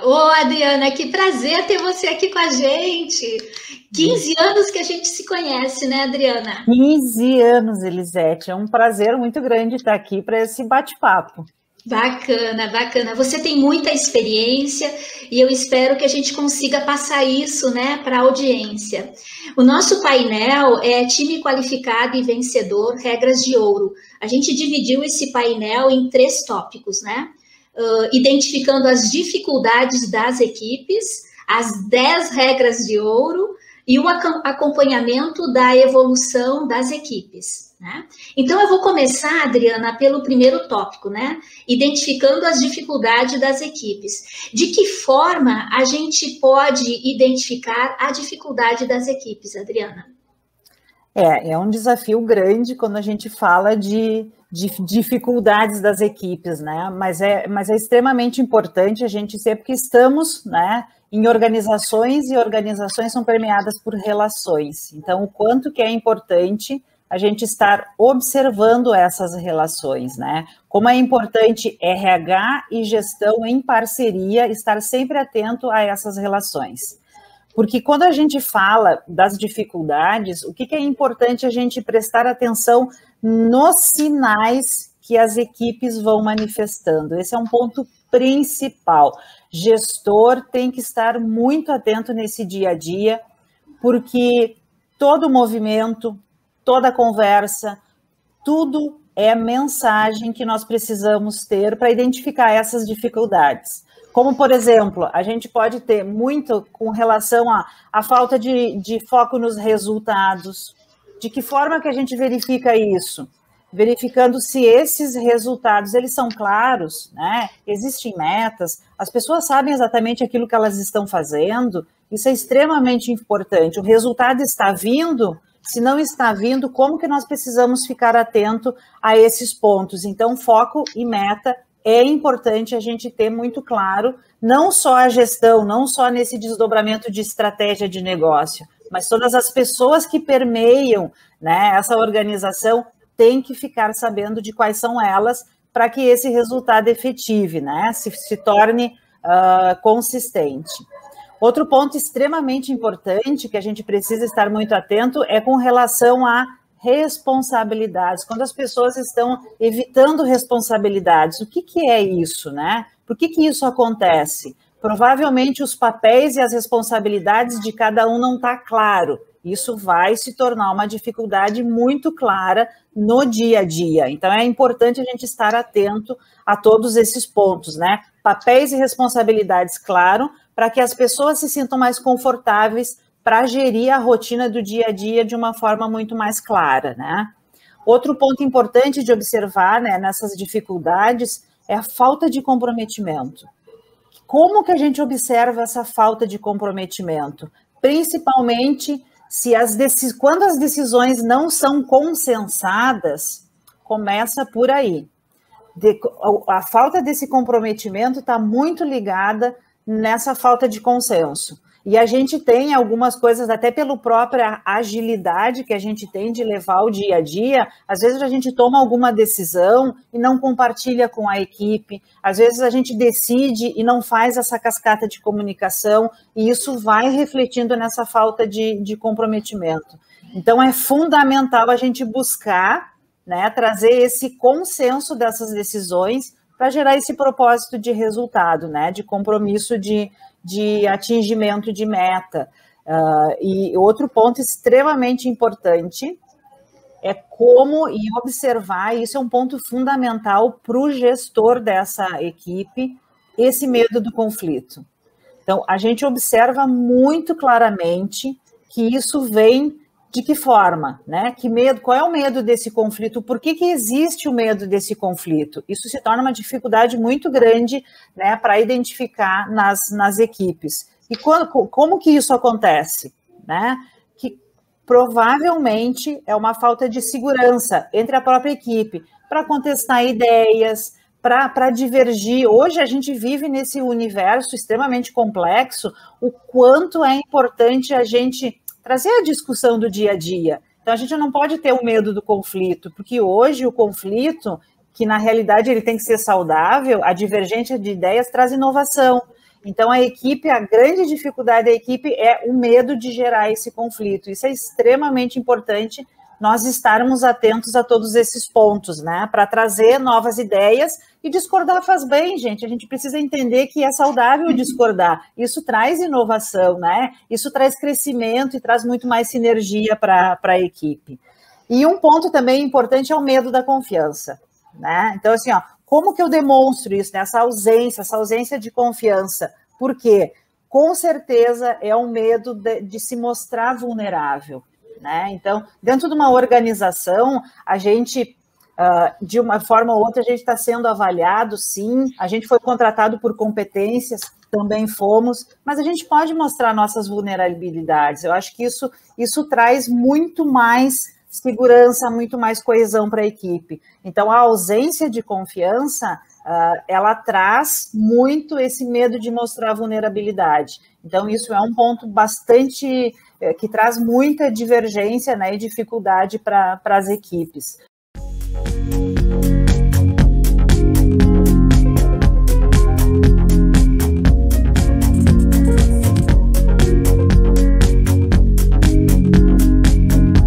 Ô, Adriana, que prazer ter você aqui com a gente. 15 anos que a gente se conhece, né, Adriana? 15 anos, Elisete. É um prazer muito grande estar aqui para esse bate-papo. Bacana, bacana. Você tem muita experiência e eu espero que a gente consiga passar isso, né, para a audiência. O nosso painel é time qualificado e vencedor, regras de ouro. A gente dividiu esse painel em 3 tópicos, né? Identificando as dificuldades das equipes, as 10 regras de ouro e o acompanhamento da evolução das equipes. Né? Então, eu vou começar, Adriana, pelo primeiro tópico, né? Identificando as dificuldades das equipes. De que forma a gente pode identificar a dificuldade das equipes, Adriana? É um desafio grande quando a gente fala de dificuldades das equipes, né? Mas é extremamente importante a gente ser, porque estamos, né, em organizações e organizações são permeadas por relações. Então, o quanto que é importante a gente estar observando essas relações, né? Como é importante RH e gestão em parceria, estar sempre atento a essas relações. Porque quando a gente fala das dificuldades, o que é importante a gente prestar atenção nos sinais que as equipes vão manifestando. Esse é um ponto principal. Gestor tem que estar muito atento nesse dia a dia, porque todo movimento, toda conversa, tudo é mensagem que nós precisamos ter para identificar essas dificuldades. Como, por exemplo, a gente pode ter muito com relação à falta de foco nos resultados. De que forma que a gente verifica isso? Verificando se esses resultados, eles são claros, né? Existem metas, as pessoas sabem exatamente aquilo que elas estão fazendo, isso é extremamente importante. O resultado está vindo, se não está vindo, como que nós precisamos ficar atento a esses pontos? Então, foco e meta é importante a gente ter muito claro, não só a gestão, não só nesse desdobramento de estratégia de negócio, mas todas as pessoas que permeiam, né, essa organização têm que ficar sabendo de quais são elas para que esse resultado efetive, né, se torne consistente. Outro ponto extremamente importante que a gente precisa estar muito atento é com relação a responsabilidades, quando as pessoas estão evitando responsabilidades. O que é isso, né? Por que isso acontece? Provavelmente os papéis e as responsabilidades de cada um não está claro. Isso vai se tornar uma dificuldade muito clara no dia a dia. Então, é importante a gente estar atento a todos esses pontos, né? Papéis e responsabilidades, claro, para que as pessoas se sintam mais confortáveis para gerir a rotina do dia a dia de uma forma muito mais clara, né? Outro ponto importante de observar, né, nessas dificuldades é a falta de comprometimento. Como que a gente observa essa falta de comprometimento? Principalmente quando as decisões não são consensadas, começa por aí. A falta desse comprometimento está muito ligada nessa falta de consenso. E a gente tem algumas coisas, até pela própria agilidade que a gente tem de levar o dia a dia, às vezes a gente toma alguma decisão e não compartilha com a equipe, às vezes a gente decide e não faz essa cascata de comunicação, e isso vai refletindo nessa falta de comprometimento. Então, é fundamental a gente buscar, né, trazer esse consenso dessas decisões para gerar esse propósito de resultado, né, de compromisso de atingimento de meta. E outro ponto extremamente importante é como e observar, isso é um ponto fundamental para o gestor dessa equipe, esse medo do conflito. Então, a gente observa muito claramente que isso vem de que forma, né? Que medo, qual é o medo desse conflito? Por que existe o medo desse conflito? Isso se torna uma dificuldade muito grande, né, para identificar nas equipes. E como que isso acontece? Né? Que provavelmente é uma falta de segurança entre a própria equipe para contestar ideias, para divergir. Hoje a gente vive nesse universo extremamente complexo, o quanto é importante a gente trazer a discussão do dia a dia. Então, a gente não pode ter o medo do conflito, porque hoje o conflito, que na realidade ele tem que ser saudável, a divergência de ideias traz inovação. Então, a grande dificuldade da equipe é o medo de gerar esse conflito. Isso é extremamente importante, nós estarmos atentos a todos esses pontos, né? Para trazer novas ideias, e discordar faz bem, gente. A gente precisa entender que é saudável discordar. Isso traz inovação, né? Isso traz crescimento e traz muito mais sinergia para a equipe. E um ponto também importante é o medo da confiança, né? Então, assim, ó, como que eu demonstro isso, né? Essa ausência de confiança? Por quê? Com certeza é um medo de se mostrar vulnerável, né? Então, dentro de uma organização, a gente, de uma forma ou outra, a gente está sendo avaliado, sim, a gente foi contratado por competências, também fomos, mas a gente pode mostrar nossas vulnerabilidades. Eu acho que isso traz muito mais segurança, muito mais coesão para a equipe. Então, a ausência de confiança, ela traz muito esse medo de mostrar vulnerabilidade. Então, isso é um ponto bastante, que traz muita divergência, né, e dificuldade para as equipes.